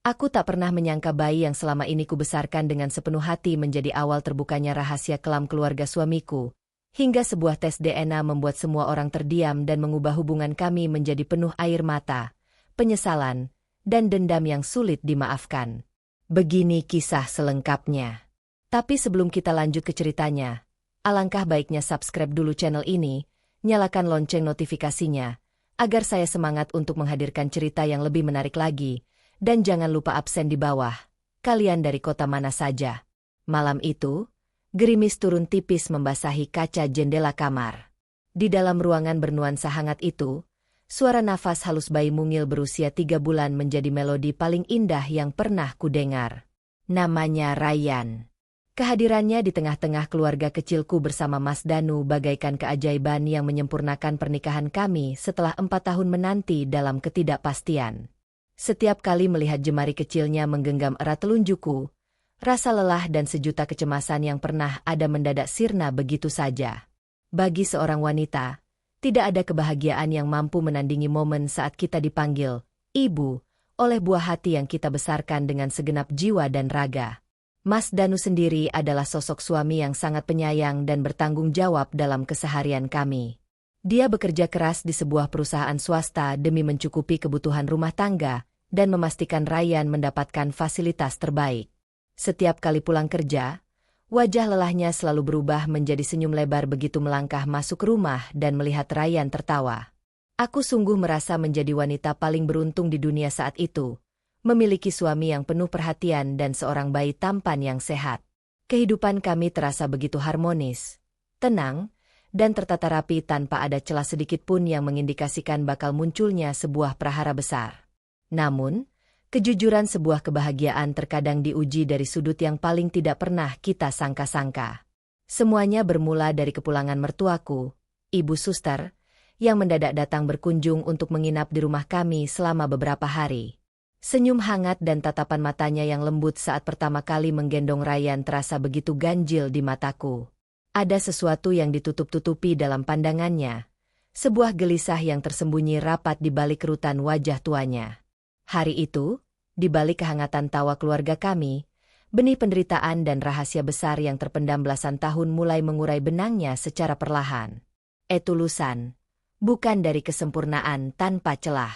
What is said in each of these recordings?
Aku tak pernah menyangka bayi yang selama ini kubesarkan dengan sepenuh hati menjadi awal terbukanya rahasia kelam keluarga suamiku. Hingga sebuah tes DNA membuat semua orang terdiam dan mengubah hubungan kami menjadi penuh air mata, penyesalan, dan dendam yang sulit dimaafkan. Begini kisah selengkapnya. Tapi sebelum kita lanjut ke ceritanya, alangkah baiknya subscribe dulu channel ini, nyalakan lonceng notifikasinya, agar saya semangat untuk menghadirkan cerita yang lebih menarik lagi. Dan jangan lupa absen di bawah, kalian dari kota mana saja. Malam itu, gerimis turun tipis membasahi kaca jendela kamar. Di dalam ruangan bernuansa hangat itu, suara nafas halus bayi mungil berusia 3 bulan menjadi melodi paling indah yang pernah kudengar. Namanya Ryan. Kehadirannya di tengah-tengah keluarga kecilku bersama Mas Danu bagaikan keajaiban yang menyempurnakan pernikahan kami setelah 4 tahun menanti dalam ketidakpastian. Setiap kali melihat jemari kecilnya menggenggam erat telunjukku, rasa lelah dan sejuta kecemasan yang pernah ada mendadak sirna begitu saja. Bagi seorang wanita, tidak ada kebahagiaan yang mampu menandingi momen saat kita dipanggil ibu oleh buah hati yang kita besarkan dengan segenap jiwa dan raga. Mas Danu sendiri adalah sosok suami yang sangat penyayang dan bertanggung jawab dalam keseharian kami. Dia bekerja keras di sebuah perusahaan swasta demi mencukupi kebutuhan rumah tangga dan memastikan Ryan mendapatkan fasilitas terbaik. Setiap kali pulang kerja, wajah lelahnya selalu berubah menjadi senyum lebar begitu melangkah masuk rumah dan melihat Ryan tertawa. Aku sungguh merasa menjadi wanita paling beruntung di dunia saat itu, memiliki suami yang penuh perhatian dan seorang bayi tampan yang sehat. Kehidupan kami terasa begitu harmonis, tenang, dan tertata rapi tanpa ada celah sedikit pun yang mengindikasikan bakal munculnya sebuah prahara besar. Namun, kejujuran sebuah kebahagiaan terkadang diuji dari sudut yang paling tidak pernah kita sangka-sangka. Semuanya bermula dari kepulangan mertuaku, Ibu Suster, yang mendadak datang berkunjung untuk menginap di rumah kami selama beberapa hari. Senyum hangat dan tatapan matanya yang lembut saat pertama kali menggendong Ryan terasa begitu ganjil di mataku. Ada sesuatu yang ditutup-tutupi dalam pandangannya, sebuah gelisah yang tersembunyi rapat di balik kerutan wajah tuanya. Hari itu, di balik kehangatan tawa keluarga kami, benih penderitaan dan rahasia besar yang terpendam belasan tahun mulai mengurai benangnya secara perlahan. Etulusan, bukan dari kesempurnaan tanpa celah.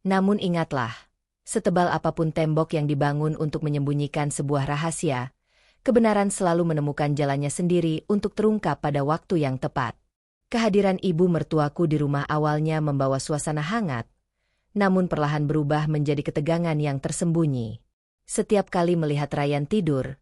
Namun ingatlah, setebal apapun tembok yang dibangun untuk menyembunyikan sebuah rahasia, kebenaran selalu menemukan jalannya sendiri untuk terungkap pada waktu yang tepat. Kehadiran ibu mertuaku di rumah awalnya membawa suasana hangat, namun perlahan berubah menjadi ketegangan yang tersembunyi. Setiap kali melihat Ryan tidur,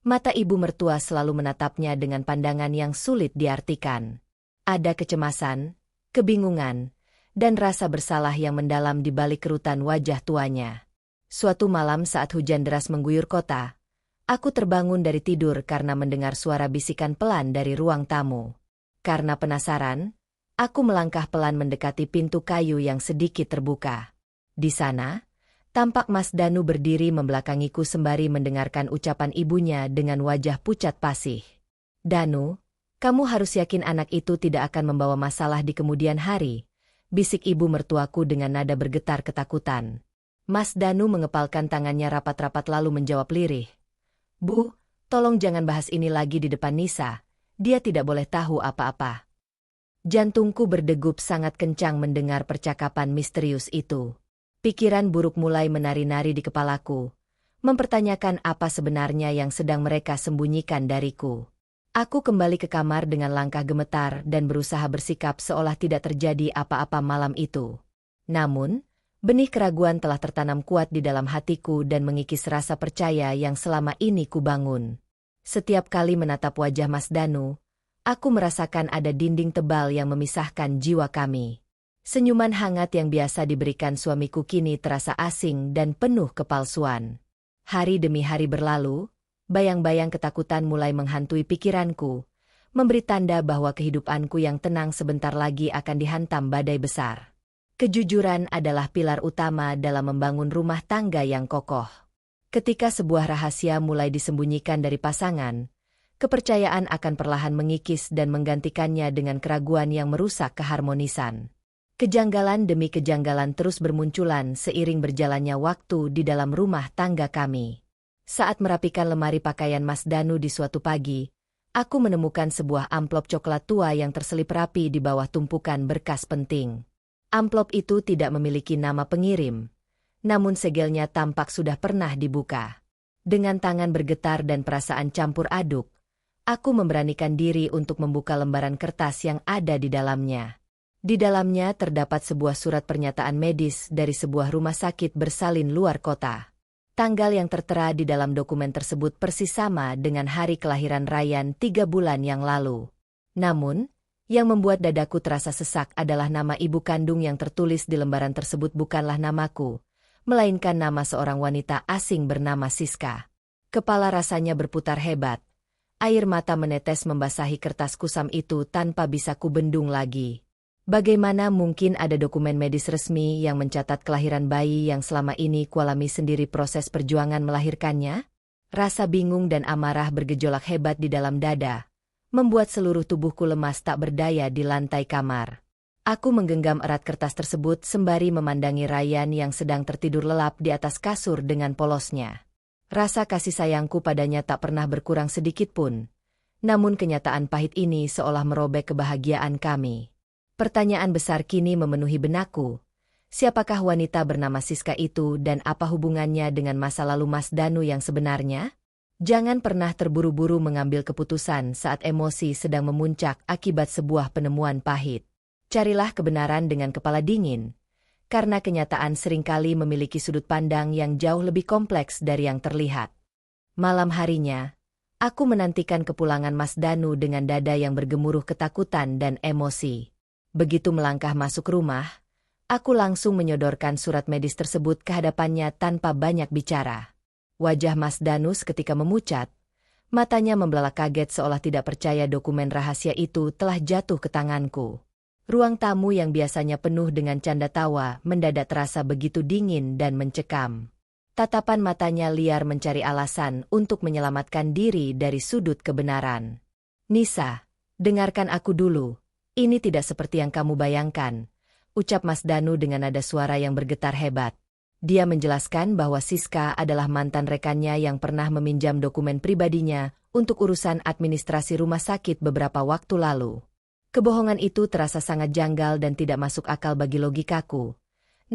mata ibu mertua selalu menatapnya dengan pandangan yang sulit diartikan. Ada kecemasan, kebingungan, dan rasa bersalah yang mendalam di balik kerutan wajah tuanya. Suatu malam saat hujan deras mengguyur kota, aku terbangun dari tidur karena mendengar suara bisikan pelan dari ruang tamu. Karena penasaran, aku melangkah pelan mendekati pintu kayu yang sedikit terbuka. Di sana, tampak Mas Danu berdiri membelakangiku sembari mendengarkan ucapan ibunya dengan wajah pucat pasih. "Danu, kamu harus yakin anak itu tidak akan membawa masalah di kemudian hari," bisik ibu mertuaku dengan nada bergetar ketakutan. Mas Danu mengepalkan tangannya rapat-rapat lalu menjawab lirih, "Bu, tolong jangan bahas ini lagi di depan Nisa, dia tidak boleh tahu apa-apa." Jantungku berdegup sangat kencang mendengar percakapan misterius itu. Pikiran buruk mulai menari-nari di kepalaku, mempertanyakan apa sebenarnya yang sedang mereka sembunyikan dariku. Aku kembali ke kamar dengan langkah gemetar dan berusaha bersikap seolah tidak terjadi apa-apa malam itu. Namun, benih keraguan telah tertanam kuat di dalam hatiku dan mengikis rasa percaya yang selama ini kubangun. Setiap kali menatap wajah Mas Danu, aku merasakan ada dinding tebal yang memisahkan jiwa kami. Senyuman hangat yang biasa diberikan suamiku kini terasa asing dan penuh kepalsuan. Hari demi hari berlalu, bayang-bayang ketakutan mulai menghantui pikiranku, memberi tanda bahwa kehidupanku yang tenang sebentar lagi akan dihantam badai besar. Kejujuran adalah pilar utama dalam membangun rumah tangga yang kokoh. Ketika sebuah rahasia mulai disembunyikan dari pasangan, kepercayaan akan perlahan mengikis dan menggantikannya dengan keraguan yang merusak keharmonisan. Kejanggalan demi kejanggalan terus bermunculan seiring berjalannya waktu di dalam rumah tangga kami. Saat merapikan lemari pakaian Mas Danu di suatu pagi, aku menemukan sebuah amplop coklat tua yang terselip rapi di bawah tumpukan berkas penting. Amplop itu tidak memiliki nama pengirim, namun segelnya tampak sudah pernah dibuka. Dengan tangan bergetar dan perasaan campur aduk, aku memberanikan diri untuk membuka lembaran kertas yang ada di dalamnya. Di dalamnya terdapat sebuah surat pernyataan medis dari sebuah rumah sakit bersalin luar kota. Tanggal yang tertera di dalam dokumen tersebut persis sama dengan hari kelahiran Ryan 3 bulan yang lalu. Namun, yang membuat dadaku terasa sesak adalah nama ibu kandung yang tertulis di lembaran tersebut bukanlah namaku, melainkan nama seorang wanita asing bernama Siska. Kepala rasanya berputar hebat. Air mata menetes membasahi kertas kusam itu tanpa bisa kubendung lagi. Bagaimana mungkin ada dokumen medis resmi yang mencatat kelahiran bayi yang selama ini kualami sendiri proses perjuangan melahirkannya? Rasa bingung dan amarah bergejolak hebat di dalam dada, membuat seluruh tubuhku lemas tak berdaya di lantai kamar. Aku menggenggam erat kertas tersebut sembari memandangi Ryan yang sedang tertidur lelap di atas kasur dengan polosnya. Rasa kasih sayangku padanya tak pernah berkurang sedikit pun. Namun kenyataan pahit ini seolah merobek kebahagiaan kami. Pertanyaan besar kini memenuhi benakku. Siapakah wanita bernama Siska itu dan apa hubungannya dengan masa lalu Mas Danu yang sebenarnya? Jangan pernah terburu-buru mengambil keputusan saat emosi sedang memuncak akibat sebuah penemuan pahit. Carilah kebenaran dengan kepala dingin, karena kenyataan seringkali memiliki sudut pandang yang jauh lebih kompleks dari yang terlihat. Malam harinya, aku menantikan kepulangan Mas Danu dengan dada yang bergemuruh ketakutan dan emosi. Begitu melangkah masuk rumah, aku langsung menyodorkan surat medis tersebut ke hadapannya tanpa banyak bicara. Wajah Mas Danu seketika memucat, matanya membelalak kaget seolah tidak percaya dokumen rahasia itu telah jatuh ke tanganku. Ruang tamu yang biasanya penuh dengan canda tawa mendadak terasa begitu dingin dan mencekam. Tatapan matanya liar mencari alasan untuk menyelamatkan diri dari sudut kebenaran. "Nisa, dengarkan aku dulu. Ini tidak seperti yang kamu bayangkan," ucap Mas Danu dengan nada suara yang bergetar hebat. Dia menjelaskan bahwa Siska adalah mantan rekannya yang pernah meminjam dokumen pribadinya untuk urusan administrasi rumah sakit beberapa waktu lalu. Kebohongan itu terasa sangat janggal dan tidak masuk akal bagi logikaku.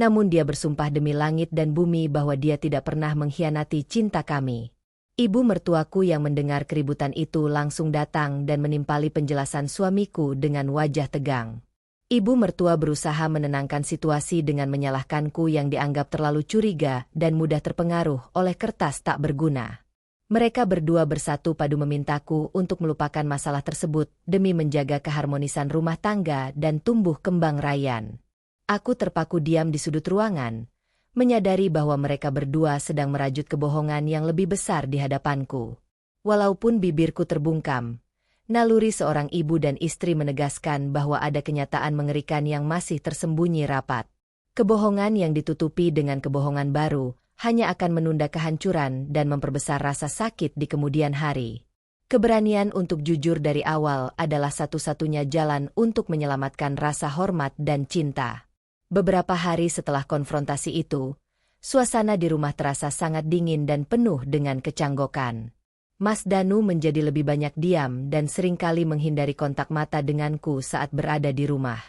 Namun dia bersumpah demi langit dan bumi bahwa dia tidak pernah mengkhianati cinta kami. Ibu mertuaku yang mendengar keributan itu langsung datang dan menimpali penjelasan suamiku dengan wajah tegang. Ibu mertua berusaha menenangkan situasi dengan menyalahkanku yang dianggap terlalu curiga dan mudah terpengaruh oleh kertas tak berguna. Mereka berdua bersatu padu memintaku untuk melupakan masalah tersebut demi menjaga keharmonisan rumah tangga dan tumbuh kembang Ryan. Aku terpaku diam di sudut ruangan, menyadari bahwa mereka berdua sedang merajut kebohongan yang lebih besar di hadapanku. Walaupun bibirku terbungkam, naluri seorang ibu dan istri menegaskan bahwa ada kenyataan mengerikan yang masih tersembunyi rapat. Kebohongan yang ditutupi dengan kebohongan baru hanya akan menunda kehancuran dan memperbesar rasa sakit di kemudian hari. Keberanian untuk jujur dari awal adalah satu-satunya jalan untuk menyelamatkan rasa hormat dan cinta. Beberapa hari setelah konfrontasi itu, suasana di rumah terasa sangat dingin dan penuh dengan kecanggokan. Mas Danu menjadi lebih banyak diam dan seringkali menghindari kontak mata denganku saat berada di rumah.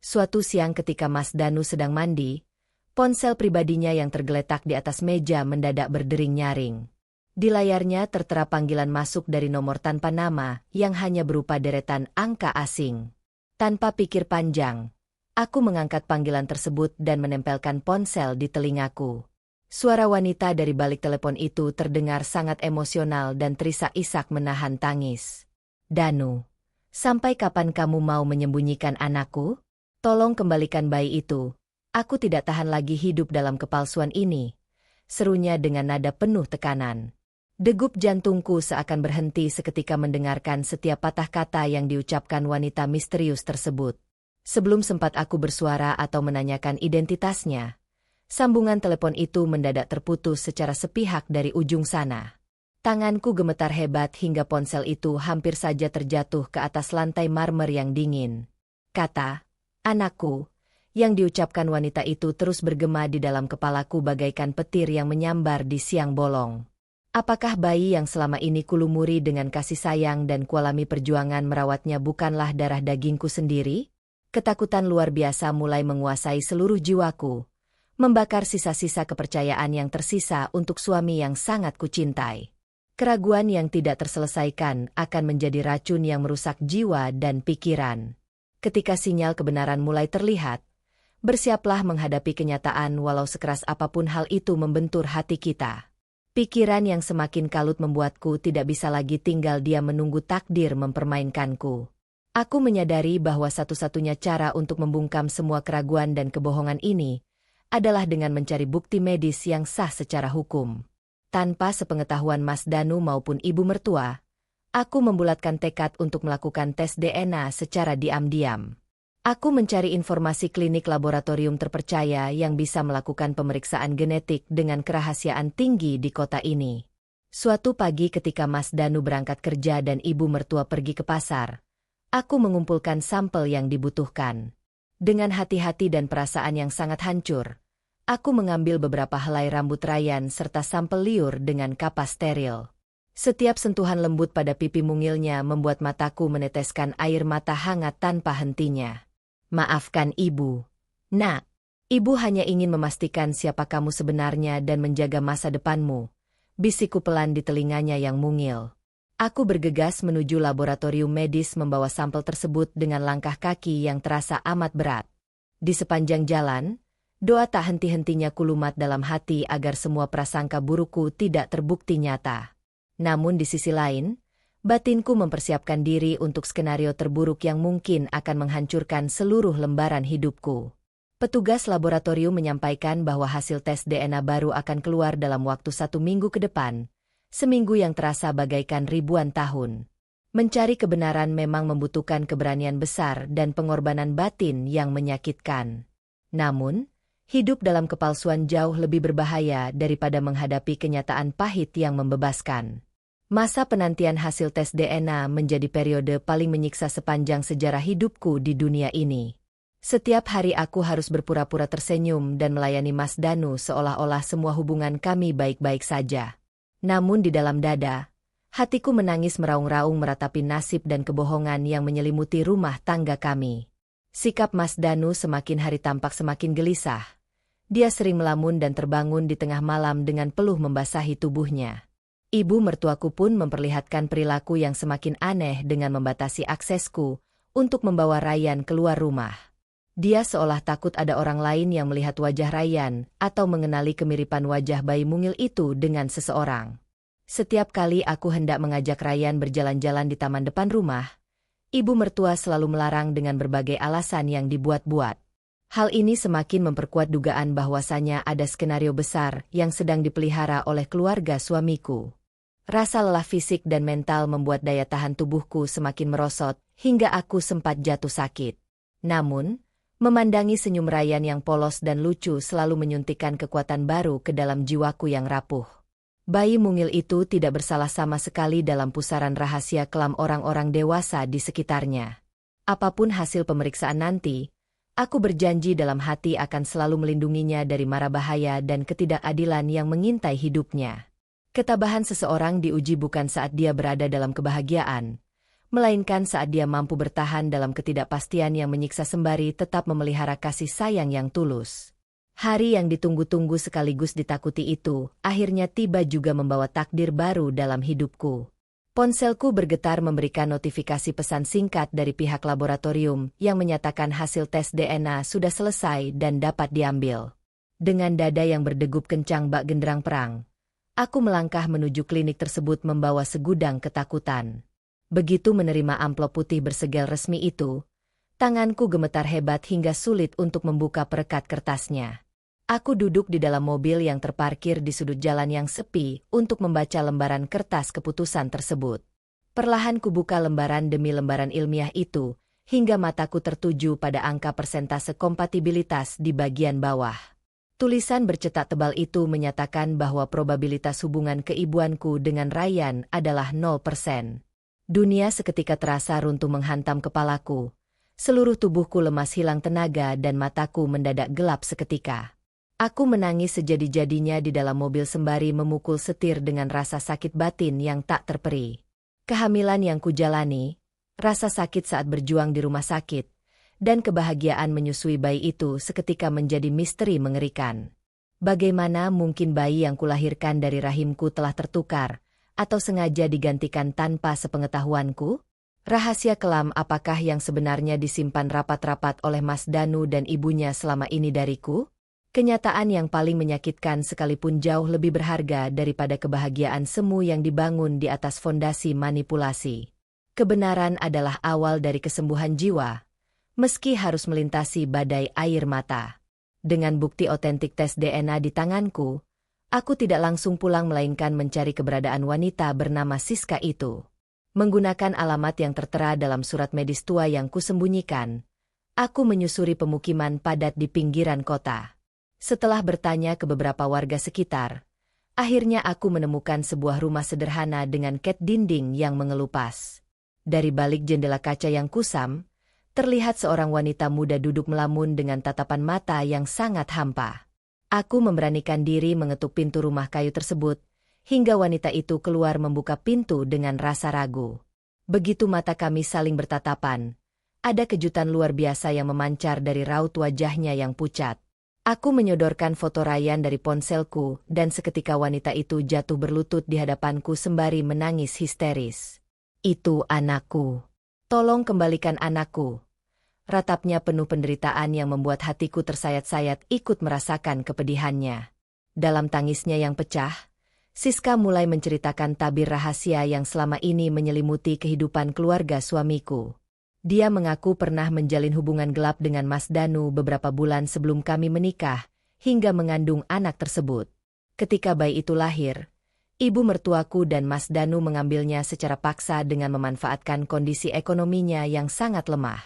Suatu siang ketika Mas Danu sedang mandi, ponsel pribadinya yang tergeletak di atas meja mendadak berdering nyaring. Di layarnya tertera panggilan masuk dari nomor tanpa nama yang hanya berupa deretan angka asing. Tanpa pikir panjang, aku mengangkat panggilan tersebut dan menempelkan ponsel di telingaku. Suara wanita dari balik telepon itu terdengar sangat emosional dan terisak-isak menahan tangis. "Danu, sampai kapan kamu mau menyembunyikan anakku? Tolong kembalikan bayi itu. Aku tidak tahan lagi hidup dalam kepalsuan ini," serunya dengan nada penuh tekanan. Degup jantungku seakan berhenti seketika mendengarkan setiap patah kata yang diucapkan wanita misterius tersebut. Sebelum sempat aku bersuara atau menanyakan identitasnya, sambungan telepon itu mendadak terputus secara sepihak dari ujung sana. Tanganku gemetar hebat hingga ponsel itu hampir saja terjatuh ke atas lantai marmer yang dingin. Kata, "Anakku," Yang diucapkan wanita itu terus bergema di dalam kepalaku bagaikan petir yang menyambar di siang bolong. Apakah bayi yang selama ini kulumuri dengan kasih sayang dan kualami perjuangan merawatnya bukanlah darah dagingku sendiri? Ketakutan luar biasa mulai menguasai seluruh jiwaku, membakar sisa-sisa kepercayaan yang tersisa untuk suami yang sangat kucintai. Keraguan yang tidak terselesaikan akan menjadi racun yang merusak jiwa dan pikiran. Ketika sinyal kebenaran mulai terlihat, bersiaplah menghadapi kenyataan walau sekeras apapun hal itu membentur hati kita. Pikiran yang semakin kalut membuatku tidak bisa lagi tinggal diam menunggu takdir mempermainkanku. Aku menyadari bahwa satu-satunya cara untuk membungkam semua keraguan dan kebohongan ini adalah dengan mencari bukti medis yang sah secara hukum. Tanpa sepengetahuan Mas Danu maupun ibu mertua, aku membulatkan tekad untuk melakukan tes DNA secara diam-diam. Aku mencari informasi klinik laboratorium terpercaya yang bisa melakukan pemeriksaan genetik dengan kerahasiaan tinggi di kota ini. Suatu pagi ketika Mas Danu berangkat kerja dan ibu mertua pergi ke pasar, aku mengumpulkan sampel yang dibutuhkan. Dengan hati-hati dan perasaan yang sangat hancur, aku mengambil beberapa helai rambut Ryan serta sampel liur dengan kapas steril. Setiap sentuhan lembut pada pipi mungilnya membuat mataku meneteskan air mata hangat tanpa hentinya. Maafkan ibu. Nak, ibu hanya ingin memastikan siapa kamu sebenarnya dan menjaga masa depanmu. Bisikku pelan di telinganya yang mungil. Aku bergegas menuju laboratorium medis membawa sampel tersebut dengan langkah kaki yang terasa amat berat. Di sepanjang jalan, doa tak henti-hentinya kulumat dalam hati agar semua prasangka burukku tidak terbukti nyata. Namun di sisi lain, batinku mempersiapkan diri untuk skenario terburuk yang mungkin akan menghancurkan seluruh lembaran hidupku. Petugas laboratorium menyampaikan bahwa hasil tes DNA baru akan keluar dalam waktu 1 minggu ke depan, seminggu yang terasa bagaikan ribuan tahun. Mencari kebenaran memang membutuhkan keberanian besar dan pengorbanan batin yang menyakitkan. Namun, hidup dalam kepalsuan jauh lebih berbahaya daripada menghadapi kenyataan pahit yang membebaskan. Masa penantian hasil tes DNA menjadi periode paling menyiksa sepanjang sejarah hidupku di dunia ini. Setiap hari aku harus berpura-pura tersenyum dan melayani Mas Danu seolah-olah semua hubungan kami baik-baik saja. Namun di dalam dada, hatiku menangis meraung-raung meratapi nasib dan kebohongan yang menyelimuti rumah tangga kami. Sikap Mas Danu semakin hari tampak semakin gelisah. Dia sering melamun dan terbangun di tengah malam dengan peluh membasahi tubuhnya. Ibu mertuaku pun memperlihatkan perilaku yang semakin aneh dengan membatasi aksesku untuk membawa Ryan keluar rumah. Dia seolah takut ada orang lain yang melihat wajah Ryan atau mengenali kemiripan wajah bayi mungil itu dengan seseorang. Setiap kali aku hendak mengajak Ryan berjalan-jalan di taman depan rumah, ibu mertua selalu melarang dengan berbagai alasan yang dibuat-buat. Hal ini semakin memperkuat dugaan bahwasanya ada skenario besar yang sedang dipelihara oleh keluarga suamiku. Rasa lelah fisik dan mental membuat daya tahan tubuhku semakin merosot hingga aku sempat jatuh sakit. Namun, memandangi senyum Ryan yang polos dan lucu selalu menyuntikkan kekuatan baru ke dalam jiwaku yang rapuh. Bayi mungil itu tidak bersalah sama sekali dalam pusaran rahasia kelam orang-orang dewasa di sekitarnya. Apapun hasil pemeriksaan nanti, aku berjanji dalam hati akan selalu melindunginya dari mara bahaya dan ketidakadilan yang mengintai hidupnya. Ketabahan seseorang diuji bukan saat dia berada dalam kebahagiaan, melainkan saat dia mampu bertahan dalam ketidakpastian yang menyiksa sembari tetap memelihara kasih sayang yang tulus. Hari yang ditunggu-tunggu sekaligus ditakuti itu, akhirnya tiba juga membawa takdir baru dalam hidupku. Ponselku bergetar memberikan notifikasi pesan singkat dari pihak laboratorium yang menyatakan hasil tes DNA sudah selesai dan dapat diambil. Dengan dada yang berdegup kencang bak genderang perang, aku melangkah menuju klinik tersebut membawa segudang ketakutan. Begitu menerima amplop putih bersegel resmi itu, tanganku gemetar hebat hingga sulit untuk membuka perekat kertasnya. Aku duduk di dalam mobil yang terparkir di sudut jalan yang sepi untuk membaca lembaran kertas keputusan tersebut. Perlahan kubuka lembaran demi lembaran ilmiah itu, hingga mataku tertuju pada angka persentase kompatibilitas di bagian bawah. Tulisan bercetak tebal itu menyatakan bahwa probabilitas hubungan keibuanku dengan Ryan adalah 0%. Dunia seketika terasa runtuh menghantam kepalaku, Seluruh tubuhku lemas hilang tenaga dan mataku mendadak gelap seketika. Aku menangis sejadi-jadinya di dalam mobil sembari memukul setir dengan rasa sakit batin yang tak terperi. Kehamilan yang kujalani, rasa sakit saat berjuang di rumah sakit, dan kebahagiaan menyusui bayi itu seketika menjadi misteri mengerikan. Bagaimana mungkin bayi yang kulahirkan dari rahimku telah tertukar, atau sengaja digantikan tanpa sepengetahuanku? Rahasia kelam apakah yang sebenarnya disimpan rapat-rapat oleh Mas Danu dan ibunya selama ini dariku? Kenyataan yang paling menyakitkan sekalipun jauh lebih berharga daripada kebahagiaan semu yang dibangun di atas fondasi manipulasi. Kebenaran adalah awal dari kesembuhan jiwa, meski harus melintasi badai air mata. Dengan bukti otentik tes DNA di tanganku, aku tidak langsung pulang melainkan mencari keberadaan wanita bernama Siska itu. Menggunakan alamat yang tertera dalam surat medis tua yang kusembunyikan, aku menyusuri pemukiman padat di pinggiran kota. Setelah bertanya ke beberapa warga sekitar, akhirnya aku menemukan sebuah rumah sederhana dengan cat dinding yang mengelupas. Dari balik jendela kaca yang kusam, terlihat seorang wanita muda duduk melamun dengan tatapan mata yang sangat hampa. Aku memberanikan diri mengetuk pintu rumah kayu tersebut, hingga wanita itu keluar membuka pintu dengan rasa ragu. Begitu mata kami saling bertatapan, ada kejutan luar biasa yang memancar dari raut wajahnya yang pucat. Aku menyodorkan foto Ryan dari ponselku dan seketika wanita itu jatuh berlutut di hadapanku sembari menangis histeris. "Itu anakku. Tolong kembalikan anakku." Ratapnya penuh penderitaan yang membuat hatiku tersayat-sayat ikut merasakan kepedihannya. Dalam tangisnya yang pecah, Siska mulai menceritakan tabir rahasia yang selama ini menyelimuti kehidupan keluarga suamiku. Dia mengaku pernah menjalin hubungan gelap dengan Mas Danu beberapa bulan sebelum kami menikah, hingga mengandung anak tersebut. Ketika bayi itu lahir, ibu mertuaku dan Mas Danu mengambilnya secara paksa dengan memanfaatkan kondisi ekonominya yang sangat lemah.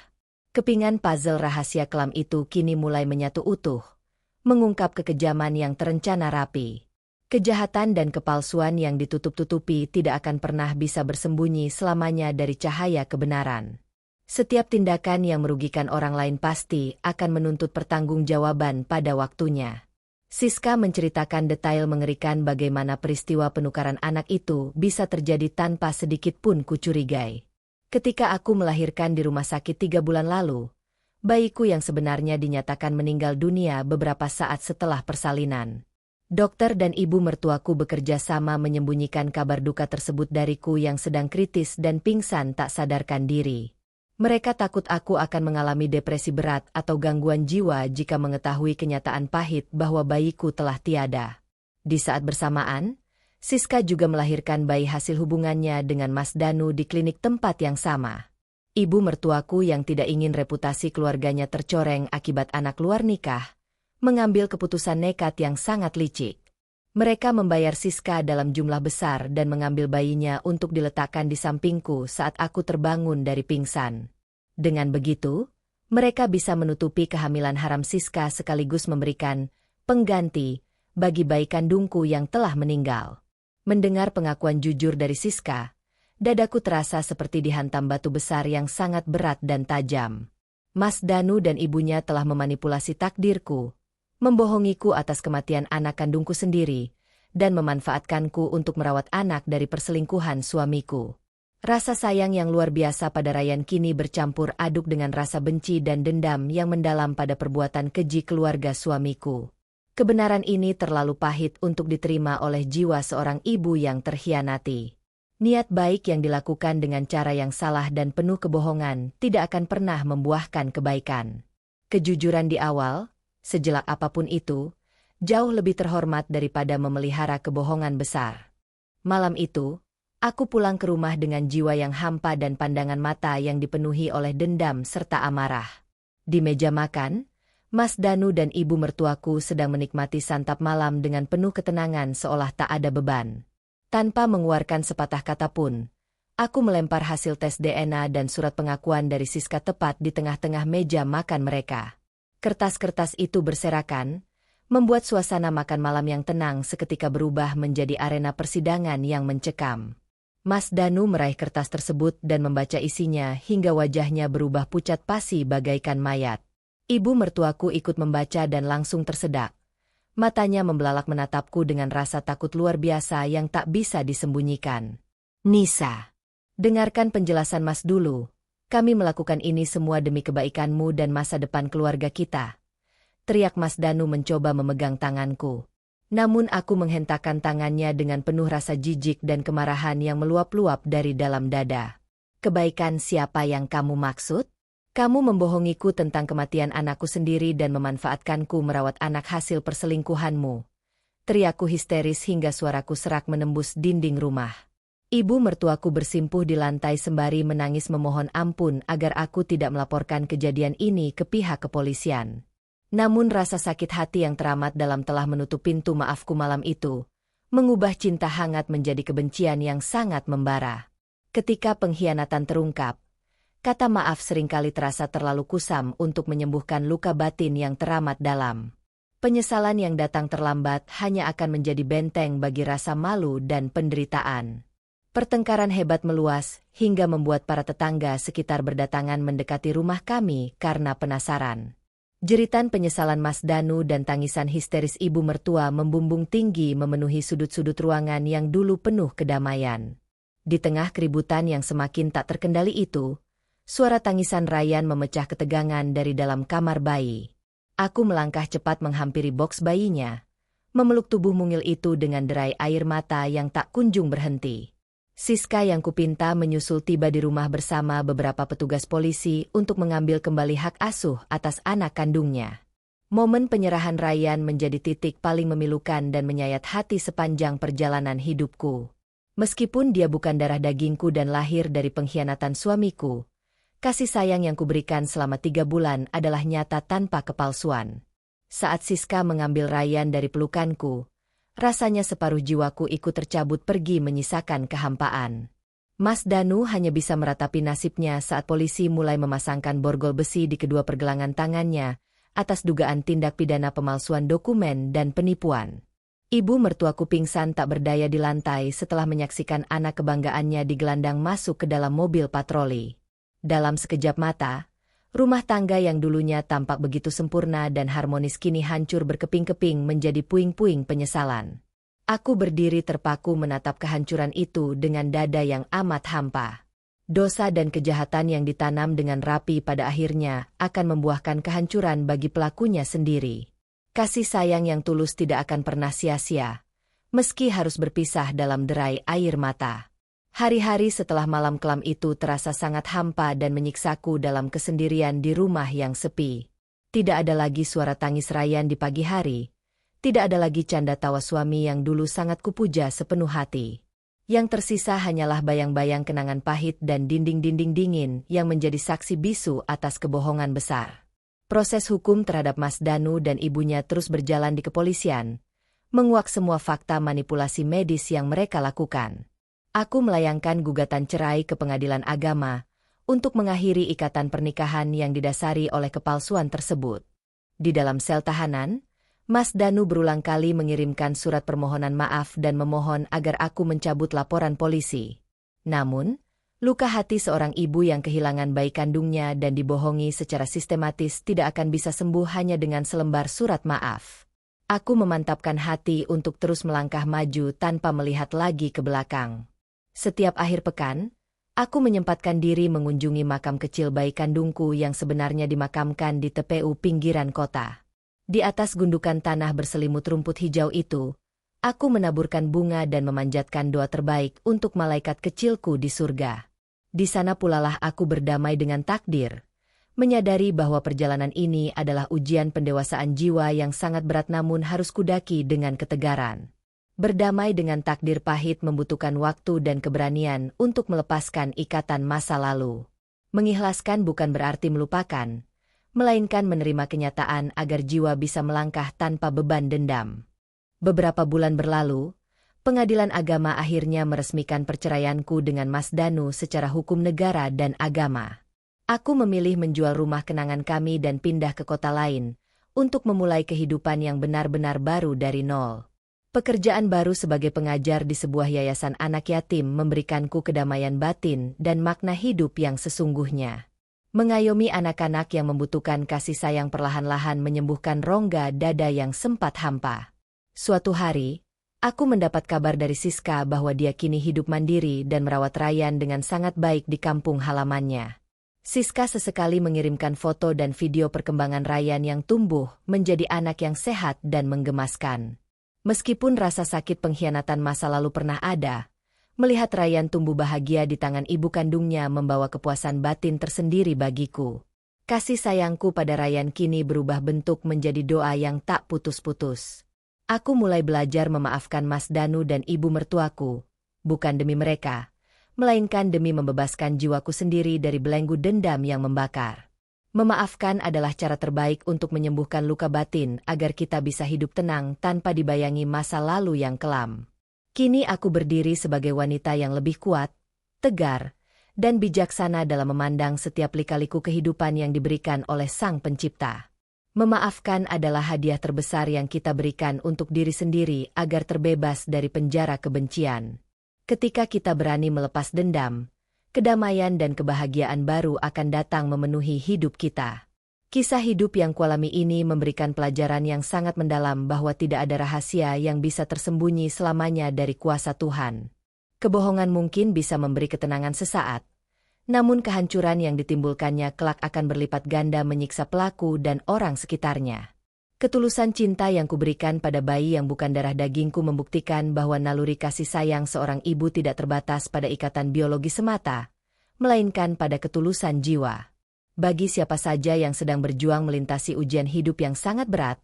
Kepingan puzzle rahasia kelam itu kini mulai menyatu utuh, mengungkap kekejaman yang terencana rapi. Kejahatan dan kepalsuan yang ditutup-tutupi tidak akan pernah bisa bersembunyi selamanya dari cahaya kebenaran. Setiap tindakan yang merugikan orang lain pasti akan menuntut pertanggungjawaban pada waktunya. Siska menceritakan detail mengerikan bagaimana peristiwa penukaran anak itu bisa terjadi tanpa sedikit pun kucurigai. Ketika aku melahirkan di rumah sakit 3 bulan lalu, bayiku yang sebenarnya dinyatakan meninggal dunia beberapa saat setelah persalinan. Dokter dan ibu mertuaku bekerja sama menyembunyikan kabar duka tersebut dariku yang sedang kritis dan pingsan tak sadarkan diri. Mereka takut aku akan mengalami depresi berat atau gangguan jiwa jika mengetahui kenyataan pahit bahwa bayiku telah tiada. Di saat bersamaan, Siska juga melahirkan bayi hasil hubungannya dengan Mas Danu di klinik tempat yang sama. Ibu mertuaku yang tidak ingin reputasi keluarganya tercoreng akibat anak luar nikah, mengambil keputusan nekat yang sangat licik. Mereka membayar Siska dalam jumlah besar dan mengambil bayinya untuk diletakkan di sampingku saat aku terbangun dari pingsan. Dengan begitu, mereka bisa menutupi kehamilan haram Siska sekaligus memberikan pengganti bagi bayi kandungku yang telah meninggal. Mendengar pengakuan jujur dari Siska, dadaku terasa seperti dihantam batu besar yang sangat berat dan tajam. Mas Danu dan ibunya telah memanipulasi takdirku, membohongiku atas kematian anak kandungku sendiri, dan memanfaatkanku untuk merawat anak dari perselingkuhan suamiku. Rasa sayang yang luar biasa pada Ryan kini bercampur aduk dengan rasa benci dan dendam yang mendalam pada perbuatan keji keluarga suamiku. Kebenaran ini terlalu pahit untuk diterima oleh jiwa seorang ibu yang terhianati. Niat baik yang dilakukan dengan cara yang salah dan penuh kebohongan tidak akan pernah membuahkan kebaikan. Kejujuran di awal, sejelak apapun itu, jauh lebih terhormat daripada memelihara kebohongan besar. Malam itu, aku pulang ke rumah dengan jiwa yang hampa dan pandangan mata yang dipenuhi oleh dendam serta amarah. Di meja makan, Mas Danu dan ibu mertuaku sedang menikmati santap malam dengan penuh ketenangan seolah tak ada beban. Tanpa mengeluarkan sepatah kata pun, aku melempar hasil tes DNA dan surat pengakuan dari Siska tepat di tengah-tengah meja makan mereka. Kertas-kertas itu berserakan, membuat suasana makan malam yang tenang seketika berubah menjadi arena persidangan yang mencekam. Mas Danu meraih kertas tersebut dan membaca isinya hingga wajahnya berubah pucat pasi bagaikan mayat. Ibu mertuaku ikut membaca dan langsung tersedak. Matanya membelalak menatapku dengan rasa takut luar biasa yang tak bisa disembunyikan. Nisa, dengarkan penjelasan Mas dulu. Kami melakukan ini semua demi kebaikanmu dan masa depan keluarga kita. Teriak Mas Danu mencoba memegang tanganku. Namun aku menghentakkan tangannya dengan penuh rasa jijik dan kemarahan yang meluap-luap dari dalam dada. Kebaikan siapa yang kamu maksud? Kamu membohongiku tentang kematian anakku sendiri dan memanfaatkanku merawat anak hasil perselingkuhanmu. Teriakku histeris hingga suaraku serak menembus dinding rumah. Ibu mertuaku bersimpuh di lantai sembari menangis memohon ampun agar aku tidak melaporkan kejadian ini ke pihak kepolisian. Namun rasa sakit hati yang teramat dalam telah menutup pintu maafku malam itu, mengubah cinta hangat menjadi kebencian yang sangat membara. Ketika pengkhianatan terungkap, kata maaf seringkali terasa terlalu kusam untuk menyembuhkan luka batin yang teramat dalam. Penyesalan yang datang terlambat hanya akan menjadi benteng bagi rasa malu dan penderitaan. Pertengkaran hebat meluas hingga membuat para tetangga sekitar berdatangan mendekati rumah kami karena penasaran. Jeritan penyesalan Mas Danu dan tangisan histeris ibu mertua membumbung tinggi memenuhi sudut-sudut ruangan yang dulu penuh kedamaian. Di tengah keributan yang semakin tak terkendali itu, suara tangisan Ryan memecah ketegangan dari dalam kamar bayi. Aku melangkah cepat menghampiri boks bayinya, memeluk tubuh mungil itu dengan derai air mata yang tak kunjung berhenti. Siska yang kupinta menyusul tiba di rumah bersama beberapa petugas polisi untuk mengambil kembali hak asuh atas anak kandungnya. Momen penyerahan Ryan menjadi titik paling memilukan dan menyayat hati sepanjang perjalanan hidupku. Meskipun dia bukan darah dagingku dan lahir dari pengkhianatan suamiku, kasih sayang yang kuberikan selama 3 bulan adalah nyata tanpa kepalsuan. Saat Siska mengambil Ryan dari pelukanku, rasanya separuh jiwaku ikut tercabut pergi menyisakan kehampaan. Mas Danu hanya bisa meratapi nasibnya saat polisi mulai memasangkan borgol besi di kedua pergelangan tangannya atas dugaan tindak pidana pemalsuan dokumen dan penipuan. Ibu mertuaku pingsan tak berdaya di lantai setelah menyaksikan anak kebanggaannya digelandang masuk ke dalam mobil patroli. Dalam sekejap mata, rumah tangga yang dulunya tampak begitu sempurna dan harmonis kini hancur berkeping-keping menjadi puing-puing penyesalan. Aku berdiri terpaku menatap kehancuran itu dengan dada yang amat hampa. Dosa dan kejahatan yang ditanam dengan rapi pada akhirnya akan membuahkan kehancuran bagi pelakunya sendiri. Kasih sayang yang tulus tidak akan pernah sia-sia, meski harus berpisah dalam derai air mata. Hari-hari setelah malam kelam itu terasa sangat hampa dan menyiksaku dalam kesendirian di rumah yang sepi. Tidak ada lagi suara tangis Ryan di pagi hari. Tidak ada lagi canda tawa suami yang dulu sangat kupuja sepenuh hati. Yang tersisa hanyalah bayang-bayang kenangan pahit dan dinding-dinding dingin yang menjadi saksi bisu atas kebohongan besar. Proses hukum terhadap Mas Danu dan ibunya terus berjalan di kepolisian, menguak semua fakta manipulasi medis yang mereka lakukan. Aku melayangkan gugatan cerai ke pengadilan agama untuk mengakhiri ikatan pernikahan yang didasari oleh kepalsuan tersebut. Di dalam sel tahanan, Mas Danu berulang kali mengirimkan surat permohonan maaf dan memohon agar aku mencabut laporan polisi. Namun, luka hati seorang ibu yang kehilangan bayi kandungnya dan dibohongi secara sistematis tidak akan bisa sembuh hanya dengan selembar surat maaf. Aku memantapkan hati untuk terus melangkah maju tanpa melihat lagi ke belakang. Setiap akhir pekan, aku menyempatkan diri mengunjungi makam kecil bayi kandungku yang sebenarnya dimakamkan di TPU pinggiran kota. Di atas gundukan tanah berselimut rumput hijau itu, aku menaburkan bunga dan memanjatkan doa terbaik untuk malaikat kecilku di surga. Di sana pulalah aku berdamai dengan takdir, menyadari bahwa perjalanan ini adalah ujian pendewasaan jiwa yang sangat berat namun harus kudaki dengan ketegaran. Berdamai dengan takdir pahit membutuhkan waktu dan keberanian untuk melepaskan ikatan masa lalu. Mengikhlaskan bukan berarti melupakan, melainkan menerima kenyataan agar jiwa bisa melangkah tanpa beban dendam. Beberapa bulan berlalu, pengadilan agama akhirnya meresmikan perceraianku dengan Mas Danu secara hukum negara dan agama. Aku memilih menjual rumah kenangan kami dan pindah ke kota lain, untuk memulai kehidupan yang benar-benar baru dari nol. Pekerjaan baru sebagai pengajar di sebuah yayasan anak yatim memberikanku kedamaian batin dan makna hidup yang sesungguhnya. Mengayomi anak-anak yang membutuhkan kasih sayang perlahan-lahan menyembuhkan rongga dada yang sempat hampa. Suatu hari, aku mendapat kabar dari Siska bahwa dia kini hidup mandiri dan merawat Ryan dengan sangat baik di kampung halamannya. Siska sesekali mengirimkan foto dan video perkembangan Ryan yang tumbuh menjadi anak yang sehat dan menggemaskan. Meskipun rasa sakit pengkhianatan masa lalu pernah ada, melihat Ryan tumbuh bahagia di tangan ibu kandungnya membawa kepuasan batin tersendiri bagiku. Kasih sayangku pada Ryan kini berubah bentuk menjadi doa yang tak putus-putus. Aku mulai belajar memaafkan Mas Danu dan ibu mertuaku, bukan demi mereka, melainkan demi membebaskan jiwaku sendiri dari belenggu dendam yang membakar. Memaafkan adalah cara terbaik untuk menyembuhkan luka batin agar kita bisa hidup tenang tanpa dibayangi masa lalu yang kelam. Kini aku berdiri sebagai wanita yang lebih kuat, tegar, dan bijaksana dalam memandang setiap lika-liku kehidupan yang diberikan oleh Sang Pencipta. Memaafkan adalah hadiah terbesar yang kita berikan untuk diri sendiri agar terbebas dari penjara kebencian. Ketika kita berani melepas dendam, kedamaian dan kebahagiaan baru akan datang memenuhi hidup kita. Kisah hidup yang kualami ini memberikan pelajaran yang sangat mendalam bahwa tidak ada rahasia yang bisa tersembunyi selamanya dari kuasa Tuhan. Kebohongan mungkin bisa memberi ketenangan sesaat, namun kehancuran yang ditimbulkannya kelak akan berlipat ganda menyiksa pelaku dan orang sekitarnya. Ketulusan cinta yang kuberikan pada bayi yang bukan darah dagingku membuktikan bahwa naluri kasih sayang seorang ibu tidak terbatas pada ikatan biologi semata, melainkan pada ketulusan jiwa. Bagi siapa saja yang sedang berjuang melintasi ujian hidup yang sangat berat,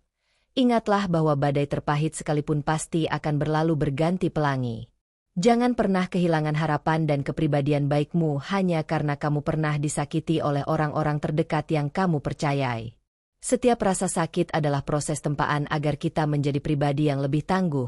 ingatlah bahwa badai terpahit sekalipun pasti akan berlalu berganti pelangi. Jangan pernah kehilangan harapan dan kepribadian baikmu hanya karena kamu pernah disakiti oleh orang-orang terdekat yang kamu percayai. Setiap rasa sakit adalah proses tempaan agar kita menjadi pribadi yang lebih tangguh,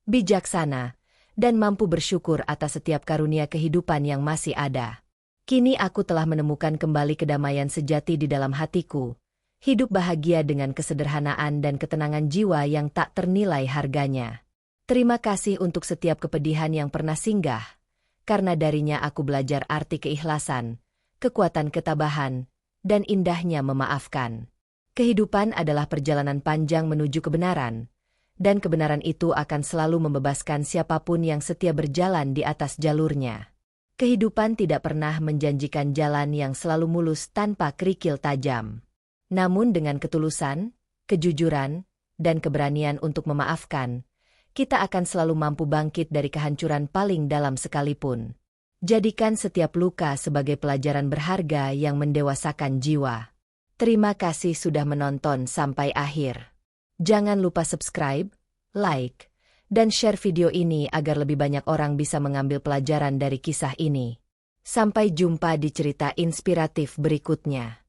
bijaksana, dan mampu bersyukur atas setiap karunia kehidupan yang masih ada. Kini aku telah menemukan kembali kedamaian sejati di dalam hatiku, hidup bahagia dengan kesederhanaan dan ketenangan jiwa yang tak ternilai harganya. Terima kasih untuk setiap kepedihan yang pernah singgah, karena darinya aku belajar arti keikhlasan, kekuatan ketabahan, dan indahnya memaafkan. Kehidupan adalah perjalanan panjang menuju kebenaran, dan kebenaran itu akan selalu membebaskan siapapun yang setia berjalan di atas jalurnya. Kehidupan tidak pernah menjanjikan jalan yang selalu mulus tanpa kerikil tajam. Namun dengan ketulusan, kejujuran, dan keberanian untuk memaafkan, kita akan selalu mampu bangkit dari kehancuran paling dalam sekalipun. Jadikan setiap luka sebagai pelajaran berharga yang mendewasakan jiwa. Terima kasih sudah menonton sampai akhir. Jangan lupa subscribe, like, dan share video ini agar lebih banyak orang bisa mengambil pelajaran dari kisah ini. Sampai jumpa di cerita inspiratif berikutnya.